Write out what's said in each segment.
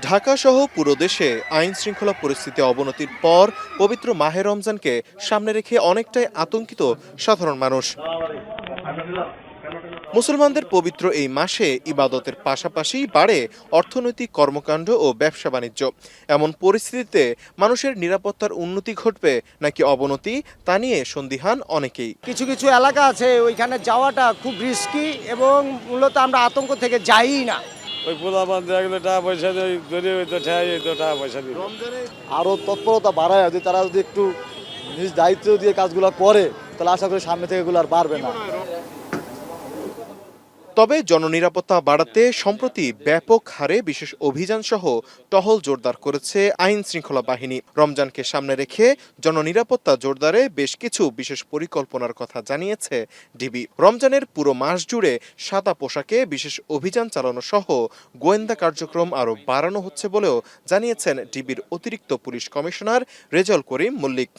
ঢাকা সহ পুরো দেশে আইন শৃঙ্খলা পরিস্থিতি অবনতির পর পবিত্র মাহে রমজানকে সামনে রেখে অনেকটাই আতঙ্কিত সাধারণ মানুষ। মুসলমানদের পবিত্র এই মাসে ইবাদতের পাশাপাশি বাড়ে অর্থনৈতিক কর্মকাণ্ড ও ব্যবসা বাণিজ্য। এমন পরিস্থিতিতে মানুষের নিরাপত্তার উন্নতি ঘটবে নাকি অবনতি তা নিয়ে সন্দিহান অনেকেই। কিছু কিছু এলাকা আছে ওইখানে যাওয়াটা খুব রিস্কি এবং মূলত আমরা আতঙ্ক থেকে যাই না। ওই পোলাপান দেখলে টাকা পয়সা টাকা পয়সা দিবে। আরও তৎপরতা বাড়ায় যদি তারা যদি একটু নিজ দায়িত্ব দিয়ে কাজগুলো করে তাহলে আশা করি সামনে থেকে এগুলো আর বাড়বে না। তবে জননিরাপত্তা বাড়াতে সম্প্রতি ব্যাপক হারে বিশেষ অভিযান সহ টহল জোরদার করেছে আইন শৃঙ্খলা বাহিনী। রমজানকে সামনে রেখে জননিরাপত্তা জোরদারে বেশ কিছু বিশেষ পরিকল্পনার কথা জানিয়েছে ডিবি। রমজানের পুরো মাস জুড়ে সাদা পোশাকে বিশেষ অভিযান চালানো সহ গোয়েন্দা কার্যক্রম আরও বাড়ানো হচ্ছে বলেও জানিয়েছেন ডিবির অতিরিক্ত পুলিশ কমিশনার রেজাউল করিম মল্লিক।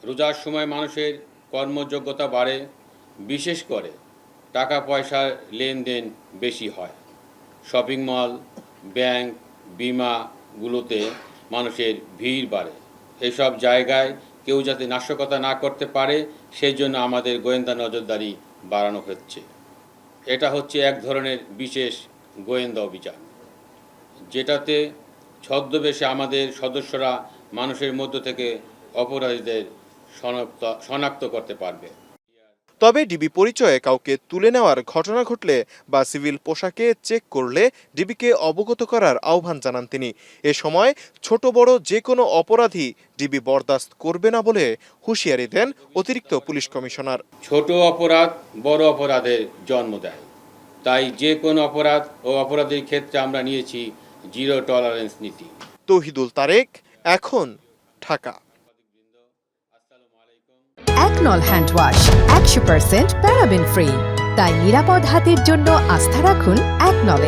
রোজার সময় মানুষের কর্মযোগ্যতা বাড়ে, বিশেষ করে টাকা পয়সার লেনদেন বেশি হয়। শপিং মল, ব্যাংক, বিমাগুলোতে মানুষের ভিড় বাড়ে। এসব জায়গায় কেউ যাতে নাশকতা না করতে পারে সেই জন্য আমাদের গোয়েন্দা নজরদারি বাড়ানো হচ্ছে। এটা হচ্ছে এক ধরনের বিশেষ গোয়েন্দা অভিযান, যেটাতে ছদ্মবেশে আমাদের সদস্যরা মানুষের মধ্য থেকে অপরাধীদের শনাক্ত করতে পারবে। তবে ডিবি পরিচয়ে কাউকে তুলে নেওয়ার ঘটনা ঘটলে বা সিভিল পোশাকে চেক করলে ডিবিকে অবগত করার আহ্বান জানান তিনি। এ সময় ছোট বড় যে কোনো অপরাধী ডিবি বরদাস্ত করবে না বলে হুঁশিয়ারি দেন অতিরিক্ত পুলিশ কমিশনার। ছোট অপরাধ বড় অপরাধের জন্ম দেয়, তাই যে কোনো অপরাধ ও অপরাধের ক্ষেত্রে আমরা নিয়েছি জিরো টলারেন্স নীতি। তৌহিদুল তারেক, এখন ঢাকা। একনল হ্যান্ড ওয়াশ 100% প্যারাবেন ফ্রি, তাই নিরাপদ হাতের জন্য আস্থা রাখুন একনলে।